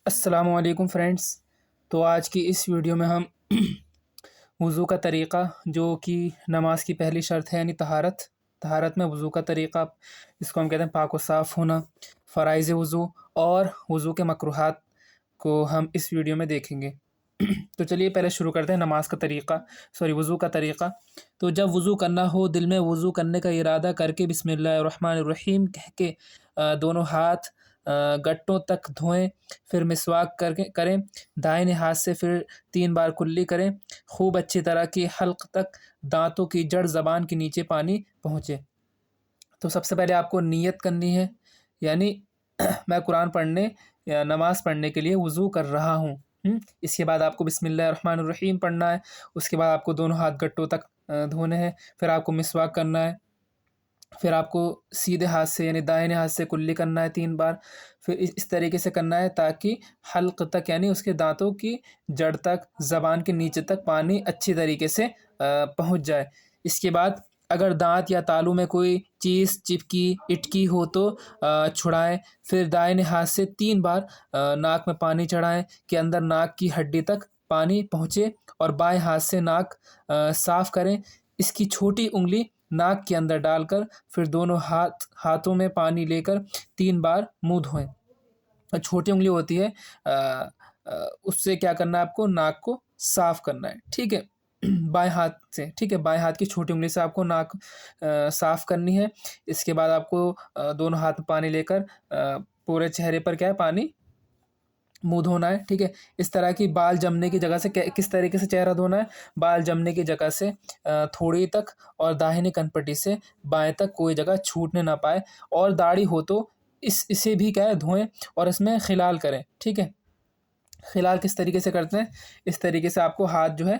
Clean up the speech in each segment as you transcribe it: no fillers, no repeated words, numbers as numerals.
السلام علیکم فرینڈس۔ تو آج کی اس ویڈیو میں ہم وضو کا طریقہ، جو کہ نماز کی پہلی شرط ہے، یعنی طہارت میں وضو کا طریقہ، اس کو ہم کہتے ہیں پاک و صاف ہونا، فرائض وضو اور وضو کے مکروہات کو ہم اس ویڈیو میں دیکھیں گے۔ تو چلیے پہلے شروع کرتے ہیں وضو کا طریقہ۔ تو جب وضو کرنا ہو، دل میں وضو کرنے کا ارادہ کر کے بسم اللہ الرحمن الرحیم کہہ کے دونوں ہاتھ گٹوں تک دھوئیں، پھر مسواک کریں، دائیں ہاتھ سے پھر 3 بار کلی کریں، خوب اچھی طرح کی حلق تک دانتوں کی جڑ زبان کے نیچے پانی پہنچے۔ تو سب سے پہلے آپ کو نیت کرنی ہے، یعنی میں قرآن پڑھنے یا نماز پڑھنے کے لیے وضو کر رہا ہوں۔ اس کے بعد آپ کو بسم اللہ الرحمن الرحیم پڑھنا ہے، اس کے بعد آپ کو دونوں ہاتھ گٹوں تک دھونے ہیں، پھر آپ کو مسواک کرنا ہے، پھر آپ کو سیدھے ہاتھ سے یعنی دائیں ہاتھ سے کلی کرنا ہے 3 بار، پھر اس طریقے سے کرنا ہے تاکہ حلق تک یعنی اس کے دانتوں کی جڑ تک، زبان کے نیچے تک پانی اچھی طریقے سے پہنچ جائے۔ اس کے بعد اگر دانت یا تالو میں کوئی چیز چپکی اٹکی ہو تو چھڑائیں، پھر دائیں ہاتھ سے 3 بار ناک میں پانی چڑھائیں کہ اندر ناک کی ہڈی تک پانی پہنچے، اور بائیں ہاتھ سے ناک صاف کریں۔ اس کی چھوٹی انگلی ناک کے اندر ڈال کر پھر دونوں ہاتھوں میں پانی لے کر 3 بار منہ دھوئیں۔ چھوٹی انگلی ہوتی ہے، اس سے کیا کرنا ہے، آپ کو ناک کو صاف کرنا ہے، ٹھیک ہے، بائیں ہاتھ سے، ٹھیک ہے، بائیں ہاتھ کی چھوٹی انگلی سے آپ کو ناک صاف کرنی ہے۔ اس کے بعد آپ کو دونوں ہاتھ میں پانی لے کر پورے چہرے پر کیا ہے پانی منہ دھونا ہے، ٹھیک ہے۔ اس طرح کی بال جمنے کی جگہ سے کس طریقے سے چہرہ دھونا ہے، بال جمنے کی جگہ سے تھوڑی تک اور داہنی کنپٹی سے بائیں تک کوئی جگہ چھوٹنے نہ پائے، اور داڑھی ہو تو اسے بھی کیا ہے دھوئیں اور اس میں خلال کریں، ٹھیک ہے۔ خلال کس طریقے سے کرتے ہیں، اس طریقے سے آپ کو ہاتھ جو ہے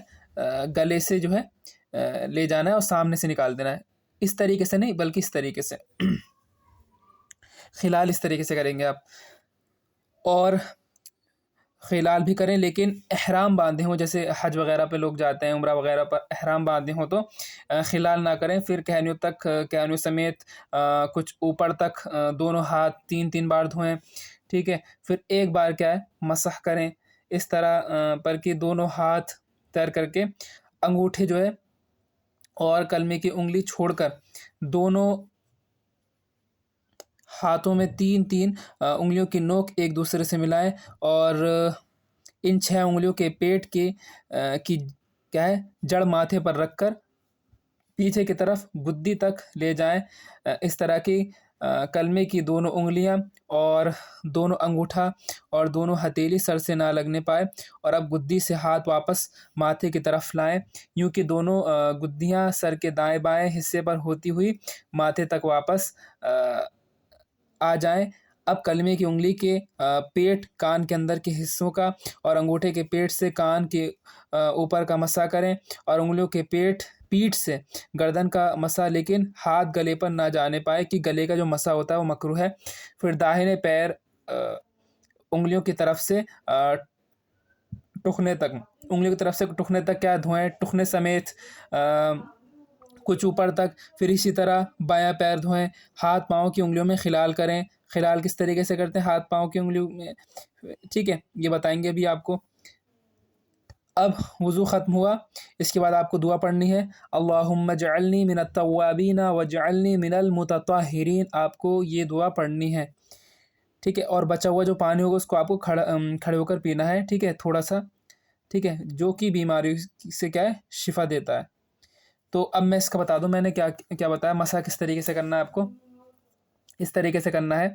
گلے سے جو ہے لے جانا ہے اور سامنے سے نکال دینا ہے، اس طریقے سے نہیں بلکہ اس طریقے سے خلال اس طریقے سے کریں گے آپ۔ اور خلال بھی کریں لیکن احرام باندھے ہوں، جیسے حج وغیرہ پہ لوگ جاتے ہیں، عمرہ وغیرہ پر احرام باندھے ہوں تو خلال نہ کریں، پھر کہنیوں سمیت کچھ اوپر تک دونوں ہاتھ 3 بار دھوئیں، ٹھیک ہے۔ پھر ایک بار کیا ہے مسح کریں، اس طرح پر کہ دونوں ہاتھ تیر کر کے انگوٹھے جو ہے اور کلمے کی انگلی چھوڑ کر دونوں ہاتھوں میں 3 انگلیوں کی نوک ایک دوسرے سے ملائیں، اور ان 6 انگلیوں کے پیٹ کی کیا ہے جڑ ماتھے پر رکھ کر پیچھے کی طرف گدی تک لے جائیں۔ اس طرح کی کلمے کی دونوں انگلیاں اور دونوں انگوٹھا اور دونوں ہتھیلی سر سے نہ لگنے پائے، اور اب گدی سے ہاتھ واپس ماتھے کی طرف لائیں، یوں کہ دونوں گدیاں سر کے دائیں بائیں حصے پر ہوتی ہوئی ماتھے تک واپس آ جائیں۔ اب کلمے کی انگلی کے پیٹ، کان کے اندر کے حصوں کا اور انگوٹھے کے پیٹ سے کان کے اوپر کا مسح کریں، اور انگلیوں کے پیٹھ سے گردن کا مسح، لیکن ہاتھ گلے پر نہ جانے پائے کہ گلے کا جو مسح ہوتا ہے وہ مکروہ ہے۔ پھر داہنے پیر انگلیوں کی طرف سے ٹخنے تک کیا دھوئیں، ٹخنے سمیت کچھ اوپر تک، پھر اسی طرح بایاں پیر دھوئیں، ہاتھ پاؤں کی انگلیوں میں خلال کریں۔ خلال کس طریقے سے کرتے ہیں ہاتھ پاؤں کی انگلیوں میں، ٹھیک ہے، یہ بتائیں گے ابھی آپ کو۔ اب وضو ختم ہوا، اس کے بعد آپ کو دعا پڑھنی ہے، اللہم اجعلنی من التوابین واجعلنی من المتطہرین، آپ کو یہ دعا پڑھنی ہے، ٹھیک ہے۔ اور بچا ہوا جو پانی ہوگا اس کو آپ کو کھڑے ہو کر پینا ہے، ٹھیک ہے، تھوڑا سا، ٹھیک ہے، جو کہ بیماری سے کیا ہے شفا دیتا ہے۔ تو اب میں اس کا بتا دوں میں نے کیا بتایا، مسح کس طریقے سے کرنا ہے آپ کو، اس طریقے سے کرنا ہے،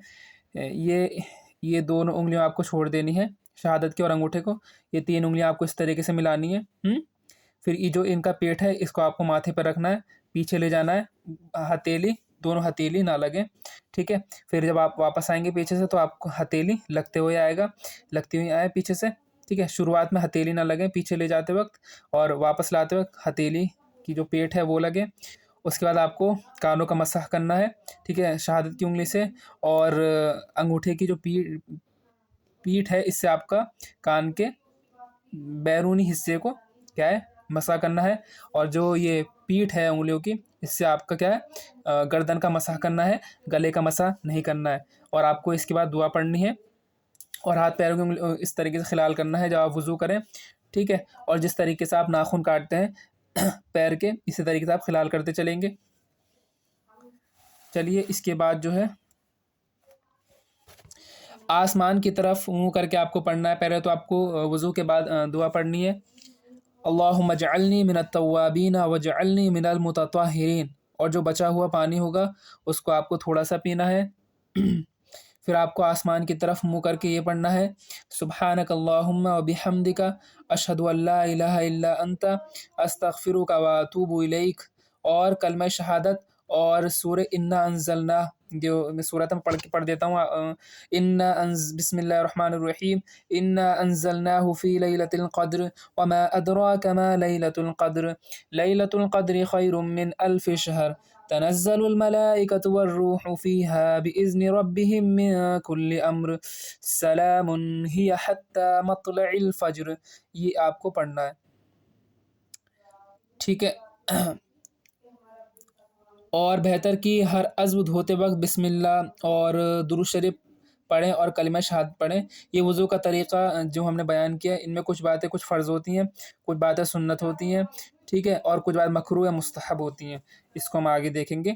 یہ دونوں انگلیاں آپ کو چھوڑ دینی ہے، شہادت کے اور انگوٹھے کو، یہ 3 انگلیاں آپ کو اس طریقے سے ملانی ہے، پھر یہ جو ان کا پیٹ ہے اس کو آپ کو ماتھے پر رکھنا ہے، پیچھے لے جانا ہے، دونوں ہتھیلی نہ لگیں، ٹھیک ہے۔ پھر جب آپ واپس آئیں گے پیچھے سے تو آپ کو ہتھیلی لگتی ہوئی آئے پیچھے سے، ٹھیک ہے۔ شروعات میں ہتھیلی نہ لگیں پیچھے لے جاتے وقت، اور واپس لاتے وقت ہتھیلی کی جو پیٹ ہے وہ لگے۔ اس کے بعد آپ کو کانوں کا مسح کرنا ہے، ٹھیک ہے، شہادت کی انگلی سے، اور انگوٹھے کی جو پیٹھ ہے اس سے آپ کا کان کے بیرونی حصے کو کیا ہے مسح کرنا ہے، اور جو یہ پیٹھ ہے انگلیوں کی اس سے آپ کا کیا ہے گردن کا مسح کرنا ہے، گلے کا مسح نہیں کرنا ہے۔ اور آپ کو اس کے بعد دعا پڑھنی ہے، اور ہاتھ پیروں کی اس طریقے سے خلال کرنا ہے جب آپ وضو کریں، ٹھیک ہے، اور جس طریقے سے آپ ناخن کاٹتے ہیں پیر کے، اسی طریقے سے آپ خلال کرتے چلیں گے۔ چلیے اس کے بعد جو ہے آسمان کی طرف منہ کر کے آپ کو پڑھنا ہے۔ پہلے تو آپ کو وضو کے بعد دعا پڑھنی ہے، اللہم اجعلنی من التوابین وجعلنی من المتطہرین، اور جو بچا ہوا پانی ہوگا اس کو آپ کو تھوڑا سا پینا ہے۔ پھر آپ کو آسمان کی طرف منہ کر کے یہ پڑھنا ہے، سبحانک اللہم وبحمدک اشہد ان لا الہ الا انت استغفرک واتوب الیک، اور کلمہ شہادت اور سورہ انا انزلنا، جو میں سورت میں پڑھ دیتا ہوں، بسم اللہ الرحمن الرحیم، انا انزلناہ فی لیلۃ القدر وما ادراک ما لیلۃ القدر، لیلۃ القدر خیر من الف شہر، تنزل الملائکۃ والروح فیہا بإذن ربہم من کل امر، سلام ہی حتی مطلع الفجر۔ یہ آپ کو پڑھنا ہے، ٹھیک ہے۔ اور بہتر کی ہر عضو دھوتے وقت بسم اللہ اور درود شریف پڑھیں اور کلمہ شہادت پڑھیں۔ یہ وضو کا طریقہ جو ہم نے بیان کیا، ان میں کچھ باتیں کچھ فرض ہوتی ہیں، کچھ باتیں سنت ہوتی ہیں، ٹھیک ہے، اور کچھ باتیں مکروہ یا مستحب ہوتی ہیں۔ اس کو ہم آگے دیکھیں گے،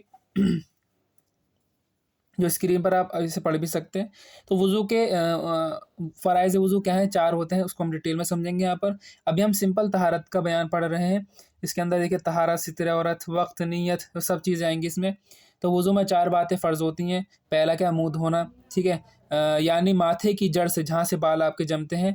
جو اسکرین پر آپ اسے پڑھ بھی سکتے ہیں۔ تو وضو کے فرائض وضو کیا ہیں؟ 4 ہوتے ہیں، اس کو ہم ڈیٹیل میں سمجھیں گے یہاں پر۔ ابھی ہم سمپل طہارت کا بیان پڑھ رہے ہیں، اس کے اندر دیکھیں طہارت، ستر عورت، وقت، نیت، وہ سب چیزیں آئیں گی اس میں۔ تو وضو میں 4 باتیں فرض ہوتی ہیں۔ پہلا کیا؟ منہ دھونا، ٹھیک ہے، یعنی ماتھے کی جڑ سے، جہاں سے بال آپ کے جمتے ہیں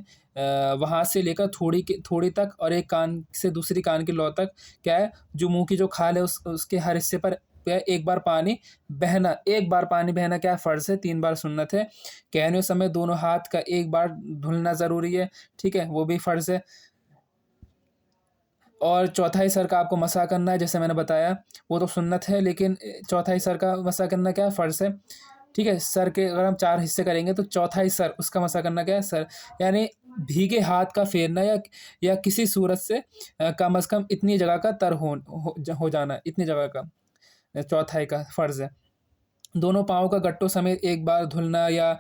وہاں سے لے کر تھوڑی تک، اور ایک کان سے دوسری کان کی لو تک کیا ہے، جو منہ کی جو کھال ہے اس کے ہر حصے پر ایک بار پانی بہنا، ایک بار پانی بہنا کیا فرض ہے، 3 بار سنت ہے۔ کہنے سمے دونوں ہاتھ کا ایک بار دھلنا ضروری ہے، ٹھیک ہے، وہ بھی فرض ہے۔ اور چوتھائی سر کا آپ کو مسح کرنا ہے، جیسے میں نے بتایا وہ تو سنت ہے، لیکن چوتھائی سر کا مسح کرنا کیا فرض ہے، ٹھیک ہے۔ سر کے اگر ہم 4 حصے کریں گے تو چوتھائی سر اس کا مسح کرنا کیا ہے، سر، یعنی بھیگے ہاتھ کا پھیرنا یا کسی صورت سے کم از کم اتنی جگہ کا تر ہو جانا، اتنی جگہ کا چوتھائی کا فرض ہے۔ دونوں پاؤں کا گٹوں سمیت ایک بار دھلنا، یا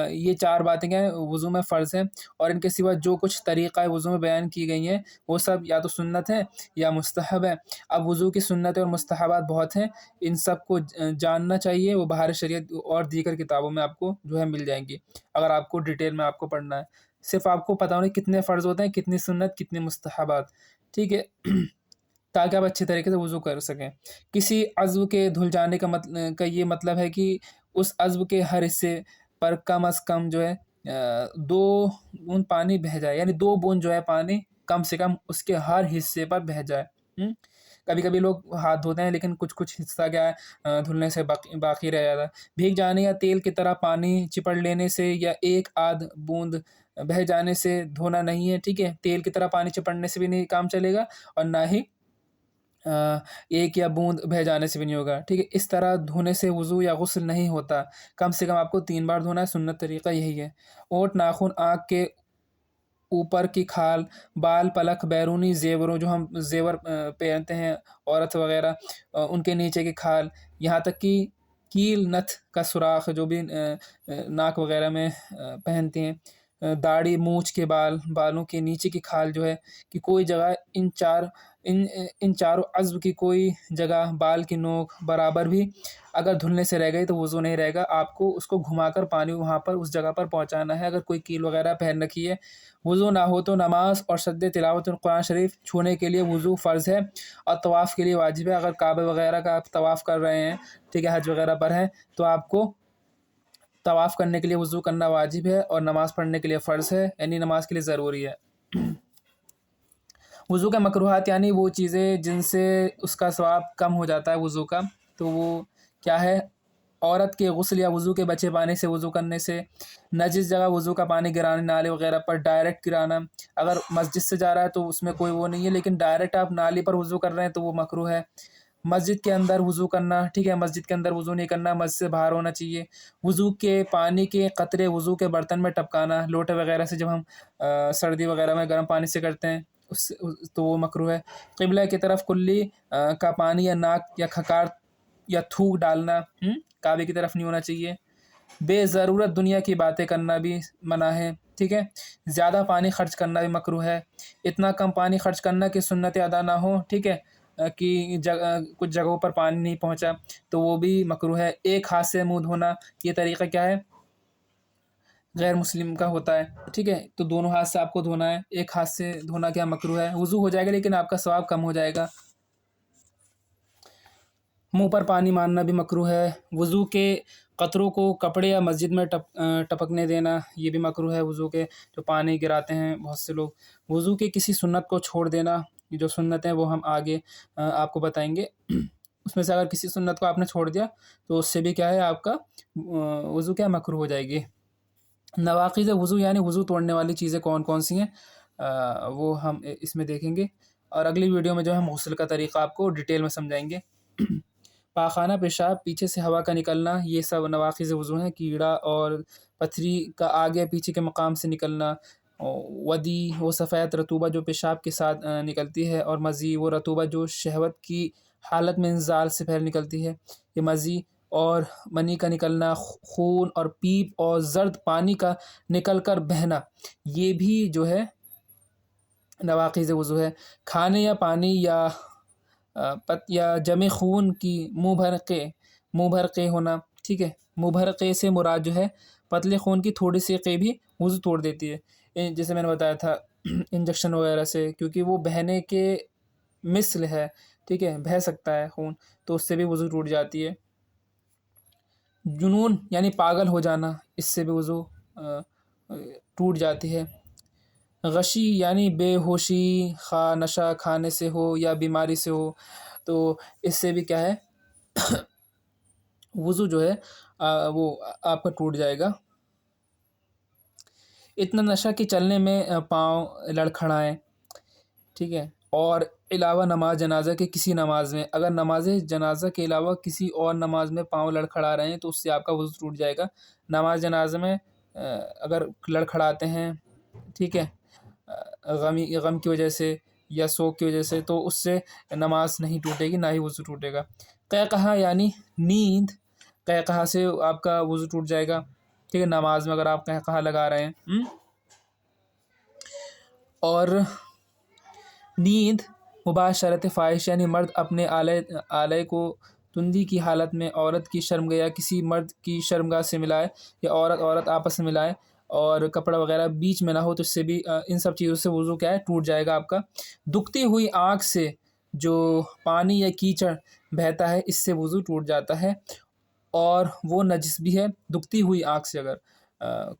یہ 4 باتیں کیا ہیں، وضو میں فرض ہیں۔ اور ان کے سوا جو کچھ طریقہ وضو میں بیان کی گئی ہیں وہ سب یا تو سنت ہے یا مستحب ہے۔ اب وضو کی سنتیں اور مستحبات بہت ہیں، ان سب کو جاننا چاہیے، وہ بہار شریعت اور دیگر کتابوں میں آپ کو جو ہے مل جائیں گی، اگر آپ کو ڈیٹیل میں آپ کو پڑھنا ہے۔ صرف آپ کو پتہ ہونا کتنے فرض ہوتے ہیں، کتنی سنت، کتنے مستحبات، ٹھیک ہے، تاکہ آپ اچھی طریقے سے وضو کر سکیں۔ کسی عضو کے دھل جانے کا یہ مطلب ہے کہ اس عضو کے ہر حصے پر کم از کم جو ہے 2 بوند پانی بہہ جائے، یعنی 2 بوند جو ہے پانی کم سے کم اس کے ہر حصے پر بہہ جائے۔ کبھی کبھی لوگ ہاتھ دھوتے ہیں لیکن کچھ حصہ کیا ہے دھلنے سے باقی رہ جاتا ہے۔ بھیگ جانے یا تیل کی طرح پانی چپڑ لینے سے یا ایک آدھ بوند بہہ جانے سے دھونا نہیں ہے، ٹھیک ہے۔ تیل کی طرح پانی چپڑنے سے بھی نہیں کام چلے گا، اور نہ ہی ایک یا بوند بہہ جانے سے بھی نہیں ہوگا، ٹھیک ہے۔ اس طرح دھونے سے وضو یا غسل نہیں ہوتا، کم سے کم آپ کو 3 بار دھونا ہے، سنت طریقہ یہی ہے۔ اونٹ، ناخن، آنکھ کے اوپر کی کھال، بال، پلک، بیرونی زیوروں، جو ہم زیور پہنتے ہیں عورت وغیرہ، ان کے نیچے کی کھال، یہاں تک کہ کیل نتھ کا سوراخ جو بھی ناک وغیرہ میں پہنتے ہیں، داڑھی، مونچھ کے بالوں کے نیچے کی کھال جو ہے کہ کوئی جگہ ان چاروں عضو کی کوئی جگہ بال کی نوک برابر بھی اگر دھلنے سے رہ گئی تو وضو نہیں رہے گا، آپ کو اس کو گھما کر پانی وہاں پر اس جگہ پر پہنچانا ہے۔ اگر کوئی کیل وغیرہ پہن رکھی ہے، وضو نہ ہو تو نماز اور سجدے، تلاوت قرآن شریف چھونے کے لیے وضو فرض ہے، اور طواف کے لیے واجب ہے۔ اگر کعبہ وغیرہ کا آپ طواف کر رہے ہیں، ٹھیک ہے، حج وغیرہ پر ہیں، تو آپ کو طواف کرنے کے لیے وضو کرنا واجب ہے، اور نماز پڑھنے کے لیے فرض ہے، یعنی نماز کے لیے ضروری ہے۔ وضو کے مکروہات یعنی وہ چیزیں جن سے اس کا ثواب کم ہو جاتا ہے وضو کا، تو وہ کیا ہے؟ عورت کے غسل یا وضو کے بچے پانی سے وضو کرنے سے، نجس جگہ وضو کا پانی گرانا، نالے وغیرہ پر ڈائریکٹ گرانا۔ اگر مسجد سے جا رہا ہے تو اس میں کوئی وہ نہیں ہے، لیکن ڈائریکٹ آپ نالی پر وضو کر رہے ہیں تو وہ مکروہ ہے۔ مسجد کے اندر وضو کرنا، ٹھیک ہے، مسجد کے اندر وضو نہیں کرنا، مسجد سے باہر ہونا چاہیے۔ وضو کے پانی کے قطرے وضو کے برتن میں ٹپکانا، لوٹے وغیرہ سے، جب ہم سردی وغیرہ میں گرم پانی سے کرتے ہیں تو وہ مکروہ ہے۔ قبلہ کی طرف کلی کا پانی یا ناک یا کھکار یا تھوک ڈالنا کعبے کی طرف نہیں ہونا چاہیے۔ بے ضرورت دنیا کی باتیں کرنا بھی منع ہے، ٹھیک ہے۔ زیادہ پانی خرچ کرنا بھی مکروہ ہے، اتنا کم پانی خرچ کرنا کہ سنت ادا نہ ہو، ٹھیک ہے، کہ کچھ جگہوں پر پانی نہیں پہنچا تو وہ بھی مکروہ ہے۔ ایک ہاتھ سے منہ دھونا، یہ طریقہ کیا ہے؟ غیر مسلم کا ہوتا ہے، ٹھیک ہے، تو دونوں ہاتھ سے آپ کو دھونا ہے، ایک ہاتھ سے دھونا کیا مکروہ ہے، وضو ہو جائے گا لیکن آپ کا ثواب کم ہو جائے گا۔ منہ پر پانی مارنا بھی مکروہ ہے، وضو کے قطروں کو کپڑے یا مسجد میں ٹپکنے دینا یہ بھی مکروہ ہے۔ وضو کے جو پانی گراتے ہیں بہت سے لوگ، وضو کے کسی سنت کو چھوڑ دینا، یہ جو سنت ہیں وہ ہم آگے آپ کو بتائیں گے۔ اس میں سے اگر کسی سنت کو آپ نے چھوڑ دیا تو اس سے بھی کیا ہے، آپ کا وضو کیا مکروہ ہو جائے گی۔ نواقض وضو یعنی وضو توڑنے والی چیزیں کون کون سی ہیں وہ ہم اس میں دیکھیں گے، اور اگلی ویڈیو میں جو ہم غسل کا طریقہ آپ کو ڈیٹیل میں سمجھائیں گے۔ پاخانہ پیشاب، پیچھے سے ہوا کا نکلنا، یہ سب نواقض وضو ہیں۔ کیڑا اور پتھری کا آگے پیچھے کے مقام سے نکلنا، ودی وہ سفید رطوبہ جو پیشاب کے ساتھ نکلتی ہے، اور مزی وہ رطوبہ جو شہوت کی حالت میں انزال سے پہلے نکلتی ہے، یہ مزی اور منی کا نکلنا، خون اور پیپ اور زرد پانی کا نکل کر بہنا، یہ بھی جو ہے نواقض وضو ہے۔ کھانے یا پانی یا جمع خون کی منہ بھر قے ہونا، ٹھیک ہے، منہ بھر قے سے مراد جو ہے پتلے خون کی تھوڑی سی قے بھی وضو توڑ دیتی ہے، جیسے میں نے بتایا تھا انجیکشن وغیرہ سے، کیونکہ وہ بہنے کے مثل ہے، ٹھیک ہے، بہہ سکتا ہے خون، تو اس سے بھی وضو ٹوٹ جاتی ہے۔ جنون یعنی پاگل ہو جانا، اس سے بھی وضو ٹوٹ جاتی ہے۔ غشی یعنی بے ہوشی، خواہ نشہ کھانے سے ہو یا بیماری سے ہو، تو اس سے بھی کیا ہے وضو جو ہے وہ آپ کا ٹوٹ جائے گا۔ اتنا نشہ کہ چلنے میں پاؤں لڑکھڑائیں، ٹھیک ہے، اور علاوہ نماز جنازہ کے کسی نماز میں، اگر نماز جنازہ کے علاوہ کسی اور نماز میں پاؤں لڑکھڑا رہے ہیں تو اس سے آپ کا وضو ٹوٹ جائے گا۔ نماز جنازہ میں اگر لڑکھڑاتے ہیں، ٹھیک ہے، غم کی وجہ سے یا سوگ کی وجہ سے، تو اس سے نماز نہیں ٹوٹے گی، نہ ہی وضو ٹوٹے گا۔ قہقہا یعنی نیند، قہقہا سے آپ کا وضو ٹوٹ جائے گا، ٹھیک ہے، نماز میں اگر آپ قہقہا لگا رہے ہیں۔ اور نیند مباشرت فاحش یعنی مرد اپنے آلے کو تندی کی حالت میں عورت کی شرمگاہ یا کسی مرد کی شرمگاہ سے ملائے، یا عورت آپس میں ملائے اور کپڑا وغیرہ بیچ میں نہ ہو، تو اس سے بھی ان سب چیزوں سے وضو کیا ہے ٹوٹ جائے گا آپ کا۔ دکھتی ہوئی آنکھ سے جو پانی یا کیچڑ بہتا ہے اس سے وضو ٹوٹ جاتا ہے، اور وہ نجس بھی ہے۔ دکھتی ہوئی آنکھ سے اگر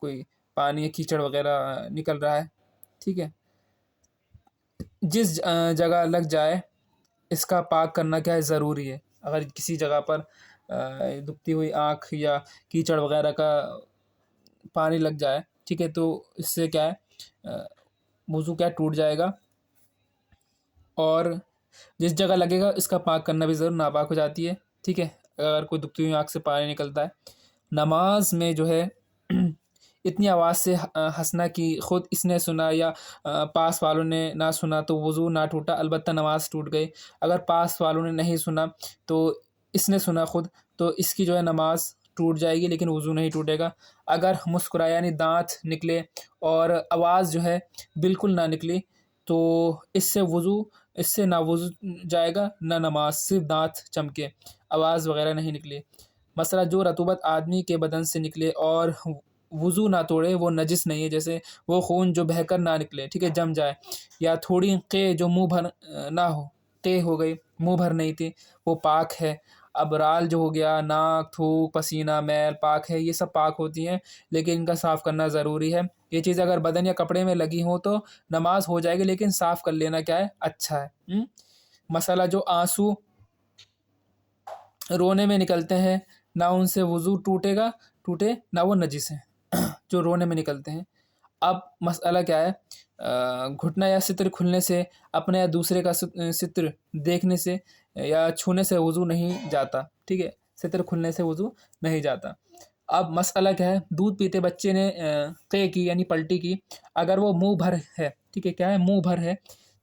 کوئی پانی یا کیچڑ وغیرہ نکل رہا ہے، ٹھیک ہے، جس جگہ لگ جائے اس کا پاک کرنا کیا ہے ضروری ہے۔ اگر کسی جگہ پر دکھتی ہوئی آنکھ یا کیچڑ وغیرہ کا پانی لگ جائے، ٹھیک ہے، تو اس سے کیا ہے وضو کیا ٹوٹ جائے گا، اور جس جگہ لگے گا اس کا پاک کرنا بھی ضرور، ناپاک ہو جاتی ہے، ٹھیک ہے، اگر کوئی دکھتی ہوئی آنکھ سے پانی نکلتا ہے۔ نماز میں جو ہے اتنی آواز سے ہنسنا کہ خود اس نے سنا یا پاس والوں نے نہ سنا تو وضو نہ ٹوٹا، البتہ نماز ٹوٹ گئی۔ اگر پاس والوں نے نہیں سنا تو اس نے سنا خود، تو اس کی جو ہے نماز ٹوٹ جائے گی لیکن وضو نہیں ٹوٹے گا۔ اگر مسکرائے یعنی دانت نکلے اور آواز جو ہے بالکل نہ نکلی تو اس سے نہ وضو جائے گا نہ نماز، صرف دانت چمکے، آواز وغیرہ نہیں نکلی۔ مسئلہ جو رطوبت آدمی کے بدن سے نکلے اور وضو نہ توڑے وہ نجس نہیں ہے، جیسے وہ خون جو بہہ کر نہ نکلے، ٹھیک ہے، جم جائے، یا تھوڑی قے جو منہ بھر نہ ہو، قے ہو گئی منہ بھر نہیں تھی، وہ پاک ہے۔ اب رال جو ہو گیا، ناک، تھوک، پسینہ، میل پاک ہے، یہ سب پاک ہوتی ہیں لیکن ان کا صاف کرنا ضروری ہے۔ یہ چیز اگر بدن یا کپڑے میں لگی ہوں تو نماز ہو جائے گی لیکن صاف کر لینا کیا ہے اچھا ہے۔ مسئلہ جو آنسو رونے میں نکلتے ہیں، نہ ان سے وضو ٹوٹے نہ وہ نجس ہیں جو رونے میں نکلتے ہیں۔ اب مسئلہ کیا ہے، گھٹنا یا ستر کھلنے سے، اپنے یا دوسرے کا ستر دیکھنے سے یا چھونے سے وضو نہیں جاتا، ٹھیک ہے، ستر کھلنے سے وضو نہیں جاتا۔ اب مسئلہ کیا ہے، دودھ پیتے بچے نے قے کی یعنی پلٹی کی، اگر وہ منہ بھر ہے، ٹھیک ہے، کیا ہے منہ بھر ہے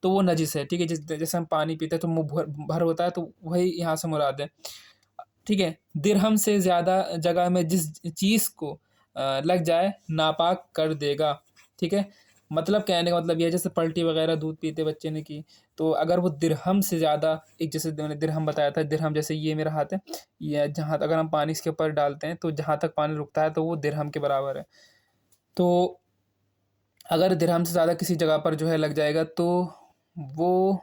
تو وہ نجس ہے، ٹھیک ہے، جیسے ہم پانی پیتے ہیں تو منہ بھر ہوتا ہے تو وہی یہاں سے مراد ہے، ٹھیک ہے، درہم سے زیادہ جگہ میں جس چیز کو لگ جائے ناپاک کر دے گا، ٹھیک ہے۔ مطلب کہنے کا مطلب یہ ہے، جیسے پلٹی وغیرہ دودھ پیتے بچے نے کی، تو اگر وہ درہم سے زیادہ، ایک جیسے میں نے درہم بتایا تھا، درہم جیسے یہ میرا ہاتھ ہے، یہ جہاں اگر ہم پانی اس کے اوپر ڈالتے ہیں تو جہاں تک پانی رکتا ہے تو وہ درہم کے برابر ہے۔ تو اگر درہم سے زیادہ کسی جگہ پر جو ہے لگ جائے گا تو وہ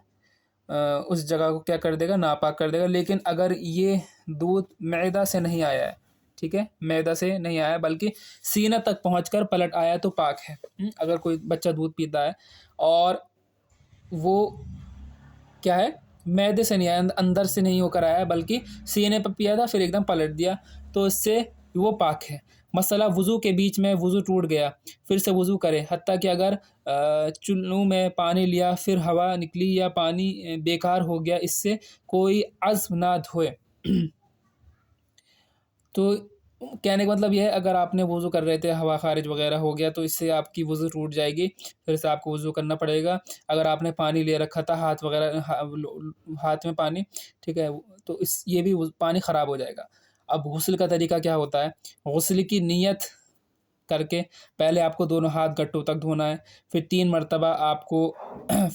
اس جگہ کو کیا کر دے گا، ناپاک کر دے گا۔ لیکن اگر یہ دودھ معدہ سے نہیں آیا ہے، ٹھیک ہے، معدہ سے نہیں آیا بلکہ سینہ تک پہنچ کر پلٹ آیا تو پاک ہے۔ اگر کوئی بچہ دودھ پیتا ہے اور وہ کیا ہے، معدے سے نہیں آیا، اندر سے نہیں ہو کر آیا بلکہ سینے پہ پیا تھا پھر ایک دم پلٹ دیا، تو اس سے وہ پاک ہے۔ مسئلہ وضو کے بیچ میں وضو ٹوٹ گیا، پھر سے وضو کرے، حتیٰ کہ اگر چلو میں پانی لیا پھر ہوا نکلی یا پانی بیکار ہو گیا، اس سے کوئی عزم نہ دھوئے۔ تو کہنے کا مطلب یہ ہے، اگر آپ نے وضو کر رہے تھے، ہوا خارج وغیرہ ہو گیا تو اس سے آپ کی وضو ٹوٹ جائے گی، پھر سے آپ کو وضو کرنا پڑے گا۔ اگر آپ نے پانی لے رکھا تھا، ہاتھ وغیرہ، ہاتھ میں پانی، ٹھیک ہے، تو یہ بھی پانی خراب ہو جائے گا۔ اب غسل کا طریقہ کیا ہوتا ہے؟ غسل کی نیت کر کے پہلے آپ کو دونوں ہاتھ گٹوں تک دھونا ہے، پھر 3 مرتبہ آپ کو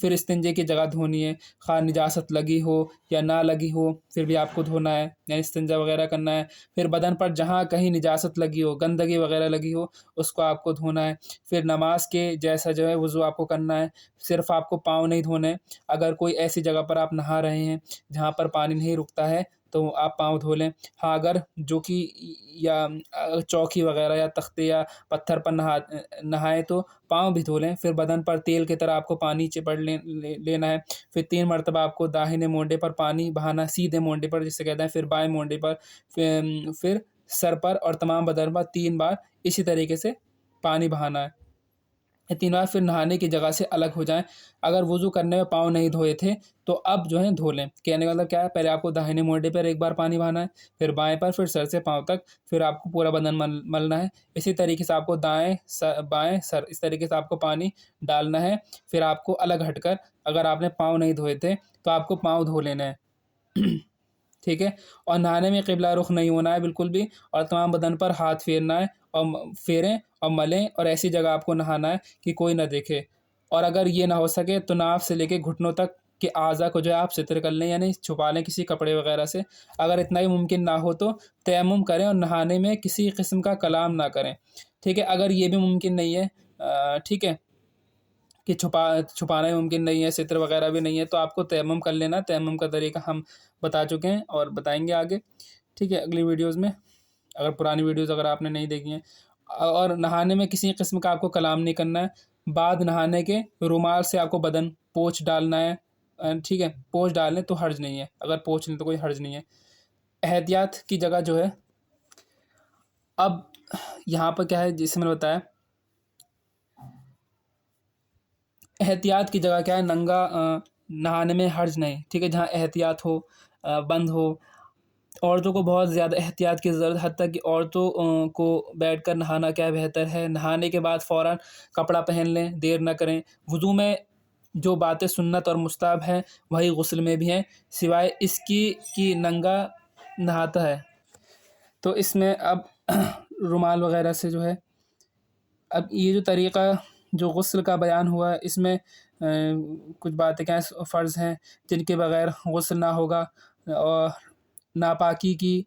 پھر استنجے کی جگہ دھونی ہے، خواہ نجاست لگی ہو یا نہ لگی ہو پھر بھی آپ کو دھونا ہے، یعنی استنجا وغیرہ کرنا ہے۔ پھر بدن پر جہاں کہیں نجاست لگی ہو، گندگی وغیرہ لگی ہو، اس کو آپ کو دھونا ہے۔ پھر نماز کے جیسا جو ہے وضو آپ کو کرنا ہے، صرف آپ کو پاؤں نہیں دھونے۔ اگر کوئی ایسی جگہ پر آپ نہا رہے ہیں جہاں پر پانی نہیں رکتا ہے تو آپ پاؤں دھو لیں۔ ہاں، اگر جو کہ یا چوکی وغیرہ یا تختے یا پتھر پر نہائے تو پاؤں بھی دھو لیں۔ پھر بدن پر تیل کی طرح آپ کو پانی چپڑ لینا ہے۔ پھر 3 مرتبہ آپ کو داہنے مونڈے پر پانی بہانا، سیدھے مونڈے پر جسے کہتے ہیں، پھر بائیں مونڈے پر، پھر سر پر اور تمام بدن پر 3 بار اسی طریقے سے پانی بہانا ہے۔ 3 بار پھر نہانے کی جگہ سے الگ ہو جائیں۔ اگر وضو کرنے میں پاؤں نہیں دھوئے تھے تو اب جو ہے دھو لیں۔ کہنے کا مطلب کیا ہے، پہلے آپ کو داہنے مونڈے پر ایک بار پانی بہانا ہے، پھر بائیں پر، پھر سر سے پاؤں تک، پھر آپ کو پورا بدن ملنا ہے۔ اسی طریقے سے آپ کو دائیں بائیں سر، اس طریقے سے آپ کو پانی ڈالنا ہے۔ پھر آپ کو الگ ہٹ کر، اگر آپ نے پاؤں نہیں دھوئے تھے تو آپ کو پاؤں دھو لینا ہے، ٹھیک ہے۔ اور نہانے میں قبلہ رخ نہیں ہونا ہے بالکل بھی، اور تمام بدن پر ہاتھ پھیرنا ہے، اور پھیریں اور ملیں، اور ایسی جگہ آپ کو نہانا ہے کہ کوئی نہ دیکھے۔ اور اگر یہ نہ ہو سکے تو ناف سے لے کے گھٹنوں تک کے اعضاء کو جو ہے آپ ستر کر لیں، یعنی چھپا لیں کسی کپڑے وغیرہ سے۔ اگر اتنا ہی ممکن نہ ہو تو تیمم کریں اور نہانے میں کسی قسم کا کلام نہ کریں، ٹھیک ہے۔ اگر یہ بھی ممکن نہیں ہے، ٹھیک ہے، کہ چھپانا ہی ممکن نہیں ہے، ستر وغیرہ بھی نہیں ہے، تو آپ کو تیمم کر لینا۔ تیمم کا طریقہ ہم بتا چکے ہیں اور بتائیں گے آگے، ٹھیک ہے، اگلی ویڈیوز میں، اگر پرانی ویڈیوز اگر آپ نے نہیں دیکھی ہیں۔ اور نہانے میں کسی قسم کا آپ کو کلام نہیں کرنا ہے۔ بعد نہانے کے رومال سے آپ کو بدن پوچھ ڈالنا ہے، ٹھیک ہے، پوچھ ڈالیں تو حرج نہیں ہے، اگر پوچھ لیں تو کوئی حرج نہیں ہے۔ احتیاط کی جگہ جو ہے، اب یہاں پر کیا ہے جسے میں نے بتایا، احتیاط کی جگہ کیا ہے، ننگا نہانے میں حرج نہیں، ٹھیک ہے، جہاں احتیاط ہو، بند ہو۔ عورتوں کو بہت زیادہ احتیاط کی ضرورت، حتیٰ کہ عورتوں کو بیٹھ کر نہانا کیا بہتر ہے، نہانے کے بعد فوراً کپڑا پہن لیں، دیر نہ کریں۔ وضو میں جو باتیں سنت اور مستحب ہیں وہی غسل میں بھی ہیں، سوائے اس کی کہ ننگا نہاتا ہے تو اس میں اب رومال وغیرہ سے جو ہے، اب یہ جو طریقہ جو غسل کا بیان ہوا ہے، اس میں کچھ باتیں کیا فرض ہیں جن کے بغیر غسل نہ ہوگا، اور ناپاکی کی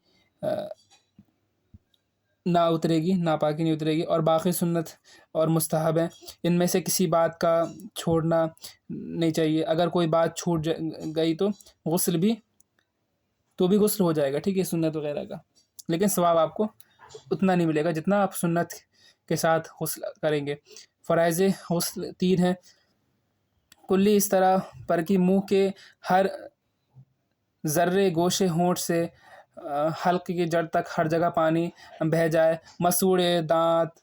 ناپاکی نہیں اترے گی، اور باقی سنت اور مستحب ہیں، ان میں سے کسی بات کا چھوڑنا نہیں چاہیے۔ اگر کوئی بات چھوٹ گئی تو غسل ہو جائے گا، ٹھیک ہے، سنت وغیرہ کا، لیکن ثواب آپ کو اتنا نہیں ملے گا جتنا آپ سنت کے ساتھ غسل کریں گے۔ فرائض غسل 3 ہیں۔ کلی اس طرح پر کہ منہ کے ہر ذرے گوشے ہونٹ سے حلق کی جڑ تک ہر جگہ پانی بہہ جائے۔ مسوڑے دانت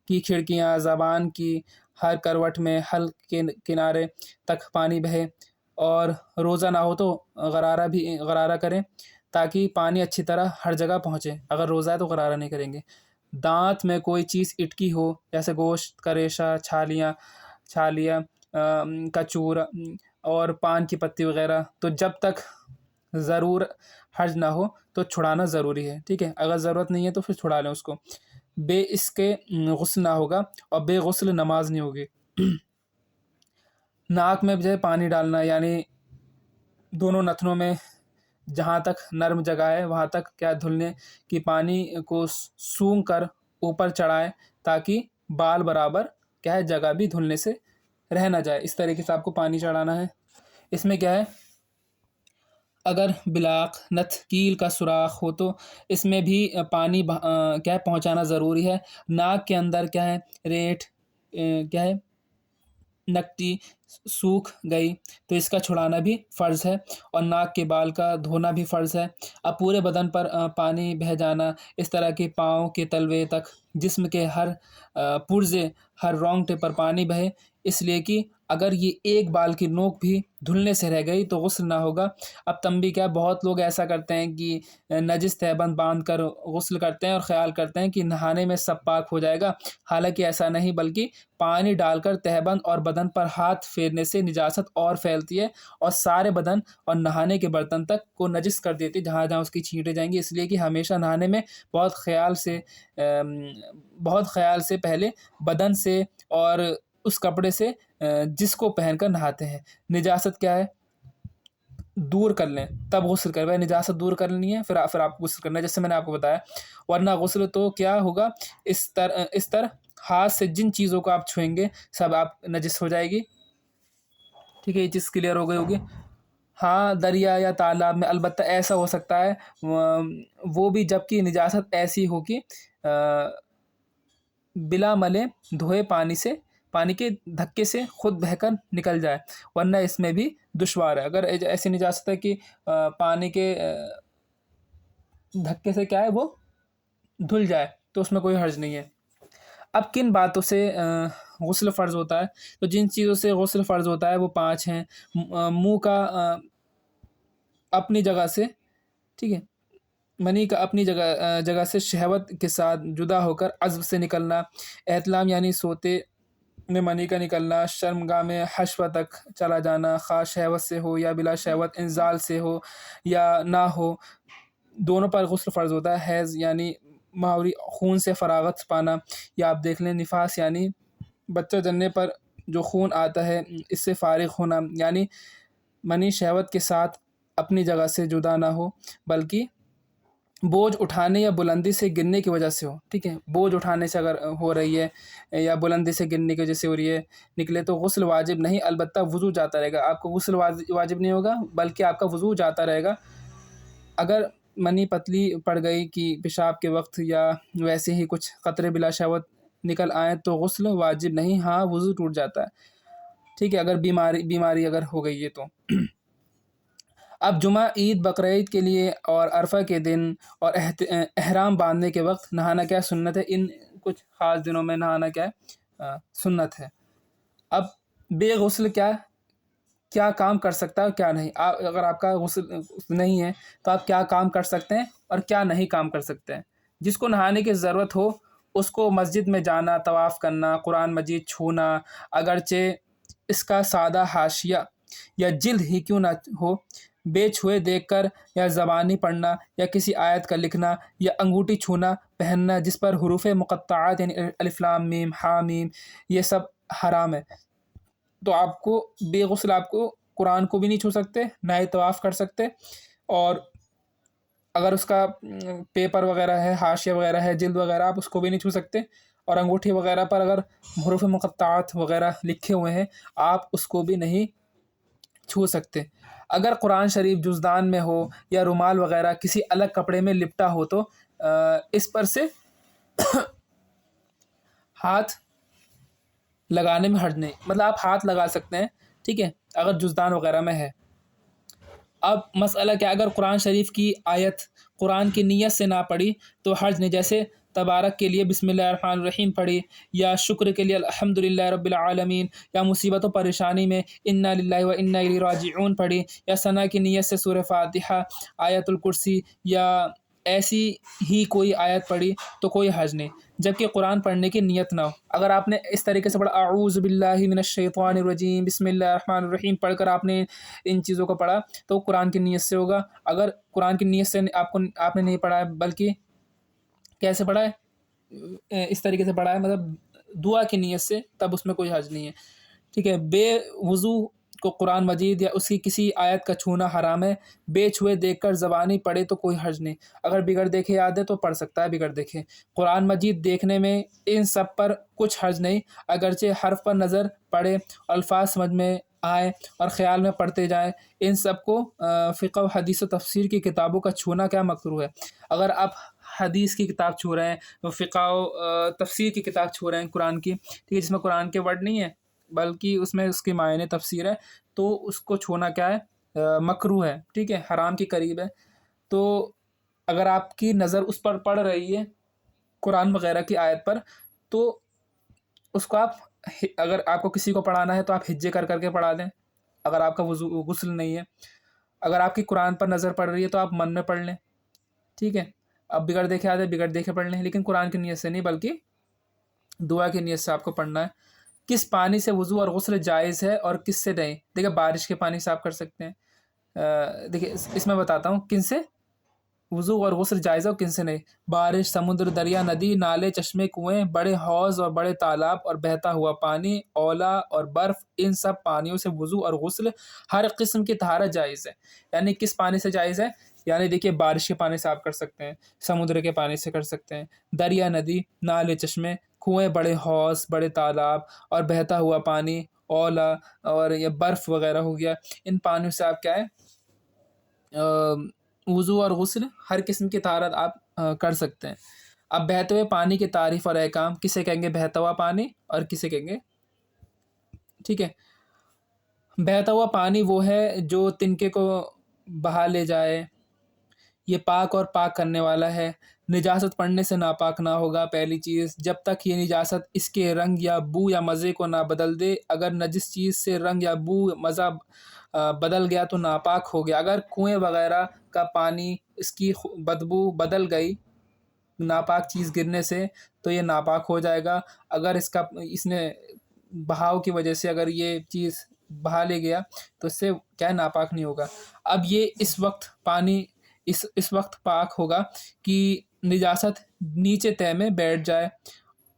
کی کھڑکیاں، زبان کی ہر کروٹ میں حلق کے کنارے تک پانی بہے، اور روزہ نہ ہو تو غرارہ کریں تاکہ پانی اچھی طرح ہر جگہ پہنچے۔ اگر روزہ ہے تو غرارہ نہیں کریں گے۔ دانت میں کوئی چیز اٹکی ہو، جیسے گوشت کا ریشہ، چھالیاں، کچور اور پان کی پتی وغیرہ، تو جب تک ضرور حرج نہ ہو تو چھڑانا ضروری ہے، ٹھیک ہے، اگر ضرورت نہیں ہے تو پھر چھڑا لیں اس کو۔ بے اس کے غسل نہ ہوگا، اور بے غسل نماز نہیں ہوگی۔ ناک میں جو ہے پانی ڈالنا، یعنی دونوں نتنوں میں جہاں تک نرم جگہ ہے وہاں تک کیا دھلنے کی پانی کو سونگھ کر اوپر چڑھائے، تاکہ بال برابر کیا ہے جگہ بھی دھلنے سے رہ نہ جائے۔ اس طریقے سے آپ کو پانی چڑھانا ہے۔ اس میں کیا ہے، اگر بلاق نتھ کیل کا سوراخ ہو تو اس میں بھی پانی کیا ہے پہنچانا ضروری ہے۔ ناک کے اندر کیا ہے ریٹھ کیا ہے نکٹی سوکھ گئی تو اس کا چھڑانا بھی فرض ہے، اور ناک کے بال کا دھونا بھی فرض ہے۔ اب پورے بدن پر پانی بہہ جانا، اس طرح کے پاؤں کے تلوے تک جسم کے ہر پرزے ہر رونگٹے پر پانی بہے، اس لیے کہ اگر یہ ایک بال کی نوک بھی دھلنے سے رہ گئی تو غسل نہ ہوگا۔ اب تنبیہ کیا، بہت لوگ ایسا کرتے ہیں کہ نجس تہبند باندھ کر غسل کرتے ہیں اور خیال کرتے ہیں کہ نہانے میں سب پاک ہو جائے گا، حالانکہ ایسا نہیں، بلکہ پانی ڈال کر تہبند اور بدن پر ہاتھ پھیرنے سے نجاست اور پھیلتی ہے اور سارے بدن اور نہانے کے برتن تک کو نجس کر دیتی ہے جہاں جہاں اس کی چھینٹیں جائیں گی۔ اس لیے کہ ہمیشہ نہانے میں بہت خیال سے پہلے بدن سے اور اس کپڑے سے جس کو پہن کر نہاتے ہیں، نجاست کیا ہے دور کر لیں تب غسل کریں۔ نجاست دور کر لینی ہے پھر آپ کو غسل کرنا ہے، جیسے میں نے آپ کو بتایا، ورنہ غسل تو کیا ہوگا اس طرح ہاتھ سے جن چیزوں کو آپ چھوئیں گے سب آپ نجس ہو جائے گی، ٹھیک ہے، یہ چیز کلیئر ہو گئی ہوگی۔ ہاں دریا یا تالاب میں البتہ ایسا ہو سکتا ہے، وہ بھی جب کہ نجاست ایسی ہو کہ بلا ملے دھوئے پانی کے دھکے سے خود بہہ کر نکل جائے، ورنہ اس میں بھی دشوار ہے۔ اگر ایسی نجاست ہے کہ پانی کے دھکے سے کیا ہے وہ دھل جائے تو اس میں کوئی حرج نہیں ہے۔ اب کن باتوں سے غسل فرض ہوتا ہے؟ تو جن چیزوں سے غسل فرض ہوتا ہے وہ 5 ہیں۔ منہ کا اپنی جگہ سے، ٹھیک ہے، منی کا اپنی جگہ سے شہوت کے ساتھ جدا ہو کر عضو سے نکلنا، احتلام یعنی سوتے میں منی کا نکلنا، شرمگاہ میں حشفہ تک چلا جانا، خواہ شہوت سے ہو یا بلا شہوت، انزال سے ہو یا نہ ہو، دونوں پر غسل فرض ہوتا ہے۔ حیض یعنی ماوری خون سے فراغت پانا، یا آپ دیکھ لیں نفاس یعنی بچہ جننے پر جو خون آتا ہے اس سے فارغ ہونا، یعنی منی شہوت کے ساتھ اپنی جگہ سے جدا نہ ہو بلکہ بوجھ اٹھانے یا بلندی سے گرنے کی وجہ سے ہو، ٹھیک ہے، بوجھ اٹھانے سے اگر ہو رہی ہے یا بلندی سے گرنے کی وجہ سے ہو رہی ہے نکلے تو غسل واجب نہیں، البتہ وضو جاتا رہے گا۔ آپ کو غسل واجب نہیں ہوگا بلکہ آپ کا وضو جاتا رہے گا۔ اگر منی پتلی پڑ گئی کہ پیشاب کے وقت یا ویسے ہی کچھ قطرے بلا شہوت نکل آئیں تو غسل واجب نہیں، ہاں وضو ٹوٹ جاتا ہے، ٹھیک ہے، اگر بیماری اگر ہو گئی ہے تو۔ اب جمعہ، عید، بقرعید کے لیے اور عرفہ کے دن اور احرام باندھنے کے وقت نہانا کیا سنت ہے؟ ان کچھ خاص دنوں میں نہانا کیا ہے سنت ہے۔ اب بے غسل کیا کام کر سکتا ہے اور کیا نہیں؟ اگر آپ کا غسل نہیں ہے تو آپ کیا کام کر سکتے ہیں اور کیا نہیں کام کر سکتے ہیں؟ جس کو نہانے کی ضرورت ہو اس کو مسجد میں جانا، طواف کرنا، قرآن مجید چھونا، اگرچہ اس کا سادہ حاشیہ یا جلد ہی کیوں نہ ہو، بے چھوئے دیکھ کر یا زبانی پڑھنا یا کسی آیت کا لکھنا یا انگوٹھی چھونا پہننا جس پر حروف مقطعات یعنی الف لام میم ہا میم یہ سب حرام ہے، تو آپ کو بے غسل آپ کو قرآن کو بھی نہیں چھو سکتے، نہ ہی طواف کر سکتے، اور اگر اس کا پیپر وغیرہ ہے، حاشیہ وغیرہ ہے، جلد وغیرہ، آپ اس کو بھی نہیں چھو سکتے، اور انگوٹھی وغیرہ پر اگر حروف مقطعات وغیرہ لکھے ہوئے ہیں آپ اس کو بھی نہیں چھو سکتے۔ اگر قرآن شریف جزدان میں ہو یا رومال وغیرہ کسی الگ کپڑے میں لپٹا ہو تو اس پر سے ہاتھ لگانے میں حرج نہیں، مطلب آپ ہاتھ لگا سکتے ہیں، ٹھیک ہے، اگر جزدان وغیرہ میں ہے۔ اب مسئلہ کیا، اگر قرآن شریف کی آیت قرآن کی نیت سے نہ پڑھی تو حرج نہیں، جیسے تبارک کے لیے بسم اللہ الرحمن الرحیم پڑھی، یا شکر کے لیے الحمدللہ رب العالمین، یا مصیبت و پریشانی میں انا للہ و انا الیہ راجعون پڑھی، یا ثنا کی نیت سے سورہ فاتحہ، آیت الکرسی یا ایسی ہی کوئی آیت پڑھی تو کوئی حرج نہیں، جبکہ قرآن پڑھنے کی نیت نہ ہو۔ اگر آپ نے اس طریقے سے پڑھا اعوذ باللہ من الشیطان الرجیم بسم اللہ الرحمن الرحیم پڑھ کر آپ نے ان چیزوں کو پڑھا تو قرآن کی نیت سے ہوگا۔ اگر قرآن کی نیت سے آپ نے نہیں پڑھا ہے بلکہ کیسے پڑھا ہے، اس طریقے سے پڑھا ہے مطلب دعا کی نیت سے، تب اس میں کوئی حرج نہیں ہے، ٹھیک ہے۔ بے وضو کو قرآن مجید یا اس کی کسی آیت کا چھونا حرام ہے۔ بے چھوئے دیکھ کر زبانی پڑھے تو کوئی حرج نہیں، اگر بغیر دیکھے یاد ہے تو پڑھ سکتا ہے بغیر دیکھے۔ قرآن مجید دیکھنے میں ان سب پر کچھ حرج نہیں، اگرچہ حرف پر نظر پڑے، الفاظ سمجھ میں آئے اور خیال میں پڑھتے جائیں، ان سب کو فقہ و حدیث و تفسیر کی کتابوں کا چھونا کیا مکروہ ہے۔ اگر آپ حدیث کی کتاب چھو رہے ہیں، فقہ و تفسیر کی کتاب چھو رہے ہیں قرآن کی، ٹھیک ہے، جس میں قرآن کے ورڈ نہیں ہے بلکہ اس میں اس کی معنی تفسیر ہے، تو اس کو چھونا کیا ہے، مکروہ ہے، ٹھیک ہے، حرام کے قریب ہے۔ تو اگر آپ کی نظر اس پر پڑ رہی ہے قرآن وغیرہ کی آیت پر، تو اس کو آپ، اگر آپ کو کسی کو پڑھانا ہے تو آپ ہجے کر کر کے پڑھا دیں، اگر آپ کا وضو غسل نہیں ہے۔ اگر آپ کی قرآن پر نظر پڑ رہی ہے تو آپ من میں پڑھ لیں، ٹھیک ہے، اب بغیر دیکھے آتے بغیر دیکھے پڑھ لیں، لیکن قرآن کی نیت سے نہیں بلکہ دعا کی نیت سے آپ کو پڑھنا ہے۔ کس پانی سے وضو اور غسل جائز ہے اور کس سے نہیں؟ دیکھیں بارش کے پانی سے آپ کر سکتے ہیں، دیکھیں اس میں بتاتا ہوں کن سے وضو اور غسل جائز ہے اور کن سے نہیں۔ بارش، سمندر، دریا، ندی، نالے، چشمے، کنویں، بڑے حوض اور بڑے تالاب اور بہتا ہوا پانی، اولا اور برف، ان سب پانیوں سے وضو اور غسل ہر قسم کی طہارت جائز ہے۔ یعنی کس پانی سے جائز ہے؟ یعنی دیکھیے بارش کے پانی سے آپ کر سکتے ہیں، سمندر کے پانی سے کر سکتے ہیں، دریا، ندی، نالے، چشمے، کنویں، بڑے حوض، بڑے تالاب اور بہتا ہوا پانی، اولا اور یہ برف وغیرہ ہو گیا، ان پانیوں سے آپ کیا ہے، وضو اور غسل ہر قسم کی طہارت آپ کر سکتے ہیں۔ اب بہتے ہوئے پانی کی تعریف اور احکام، کسے کہیں گے بہتا ہوا پانی اور کسے کہیں گے، ٹھیک ہے۔ بہتا ہوا پانی وہ ہے جو تنکے کو بہا لے جائے، یہ پاک اور پاک کرنے والا ہے، نجاست پڑنے سے ناپاک نہ ہوگا، پہلی چیز، جب تک یہ نجاست اس کے رنگ یا بو یا مزے کو نہ بدل دے، اگر نجس چیز سے رنگ یا بو مزہ بدل گیا تو ناپاک ہو گیا۔ اگر کنویں وغیرہ کا پانی اس کی بدبو بدل گئی ناپاک چیز گرنے سے تو یہ ناپاک ہو جائے گا۔ اگر اس نے بہاؤ کی وجہ سے اگر یہ چیز بہا لے گیا تو اس سے کیا ناپاک نہیں ہوگا۔ اب یہ اس وقت پانی اس وقت پاک ہوگا کہ نجاست نیچے تہہ میں بیٹھ جائے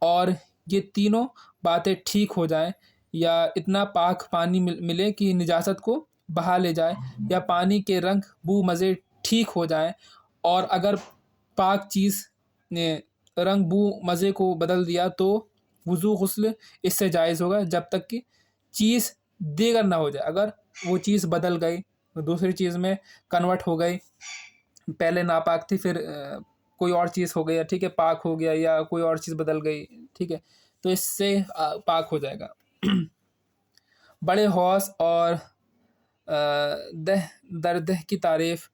اور یہ تینوں باتیں ٹھیک ہو جائیں، یا اتنا پاک پانی ملے کہ نجاست کو بہا لے جائے، یا پانی کے رنگ بو مزے ٹھیک ہو جائیں، اور اگر پاک چیز نے رنگ بو مزے کو بدل دیا تو وضو غسل اس سے جائز ہوگا جب تک کہ چیز دیگر نہ ہو جائے۔ اگر وہ چیز بدل گئی، دوسری چیز میں کنورٹ ہو گئی، پہلے ناپاک تھی پھر کوئی اور چیز ہو گیا، ٹھیک ہے، پاک ہو گیا، یا کوئی اور چیز بدل گئی، ٹھیک ہے، تو اس سے پاک ہو جائے گا۔ بڑے حوض اور دہ دردہ کی تعریف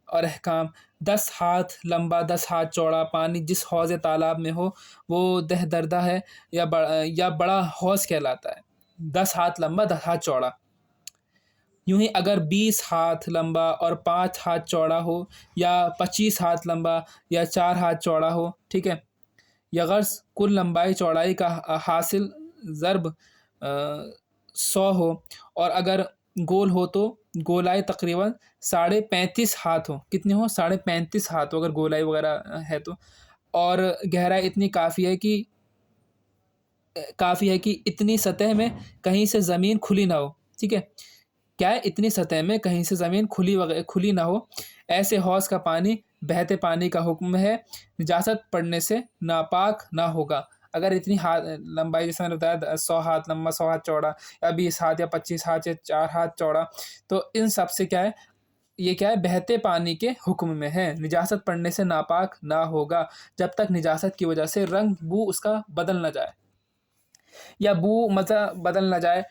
اور احکام، 10 ہاتھ لمبا 10 ہاتھ چوڑا پانی جس حوض تالاب میں ہو وہ دہ دردہ ہے یا بڑا حوض کہلاتا ہے۔ 10 ہاتھ لمبا 10 ہاتھ چوڑا، یوں ہی اگر 20 ہاتھ لمبا اور 5 ہاتھ چوڑا ہو، یا 25 ہاتھ لمبا یا 4 ہاتھ چوڑا ہو، ٹھیک ہے، یا غرض کل لمبائی چوڑائی کا حاصل ضرب 100 ہو، اور اگر گول ہو تو گولائی تقریباً 35.5 ہاتھ ہو، کتنے ہو 35.5 ہاتھ ہو اگر گولائی وغیرہ ہے تو، اور گہرائی اتنی کافی ہے کہ اتنی سطح میں کہیں سے زمین کھلی نہ ہو، ٹھیک ہے، کیا ہے اتنی سطح میں کہیں سے زمین کھلی نہ ہو، ایسے حوض کا پانی بہتے پانی کا حکم ہے، نجاست پڑنے سے ناپاک نہ ہوگا۔ اگر اتنی لمبائی جیسے میں نے بتایا 100 ہاتھ لمبا 100 ہاتھ چوڑا، یا 20 ہاتھ یا 25 ہاتھ یا 4 ہاتھ چوڑا، تو ان سب سے کیا ہے، یہ کیا ہے بہتے پانی کے حکم میں ہے، نجاست پڑنے سے ناپاک نہ ہوگا جب تک نجاست کی وجہ سے رنگ بو اس کا بدل نہ جائے یا بو مزہ بدل نہ جائے۔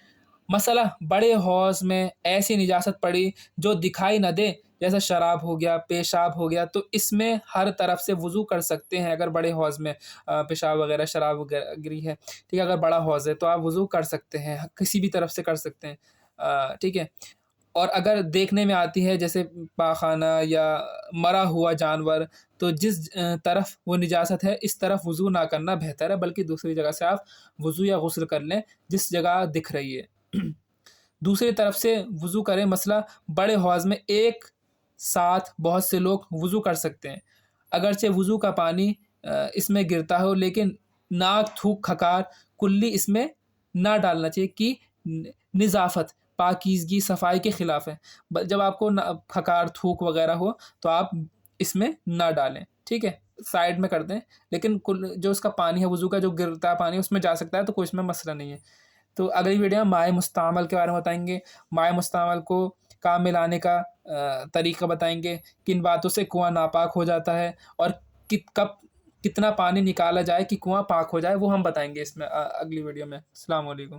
مسئلہ بڑے حوض میں ایسی نجاست پڑی جو دکھائی نہ دے، جیسا شراب ہو گیا، پیشاب ہو گیا، تو اس میں ہر طرف سے وضو کر سکتے ہیں۔ اگر بڑے حوض میں پیشاب وغیرہ شراب گری ہے، ٹھیک ہے، اگر بڑا حوض ہے تو آپ وضو کر سکتے ہیں، کسی بھی طرف سے کر سکتے ہیں، ٹھیک ہے، اور اگر دیکھنے میں آتی ہے جیسے پاخانہ یا مرا ہوا جانور، تو جس طرف وہ نجاست ہے اس طرف وضو نہ کرنا بہتر ہے، بلکہ دوسری جگہ سے آپ وضو یا غسل کر لیں جس جگہ دکھ رہی ہے۔ دوسری طرف سے وضو کریں، مسئلہ بڑے حوض میں ایک ساتھ بہت سے لوگ وضو کر سکتے ہیں، اگرچہ وضو کا پانی اس میں گرتا ہو، لیکن ناک، تھوک، کھکار کلی اس میں نہ ڈالنا چاہیے کہ نظافت، پاکیزگی، صفائی کے خلاف ہے۔ جب آپ کو کھکار، تھوک وغیرہ ہو تو آپ اس میں نہ ڈالیں، ٹھیک ہے، سائڈ میں کر دیں، لیکن جو اس کا پانی ہے وضو کا جو گرتا پانی اس میں جا سکتا ہے، تو کوئی اس میں مسئلہ نہیں ہے۔ تو اگلی ویڈیو میں مائع مستعمل کے بارے میں بتائیں گے، مائع مستعمل کو کام میں لانے کا طریقہ بتائیں گے، کن باتوں سے کنواں ناپاک ہو جاتا ہے، اور کب کتنا پانی نکالا جائے کہ کنواں پاک ہو جائے، وہ ہم بتائیں گے اس میں اگلی ویڈیو میں۔ السلام علیکم۔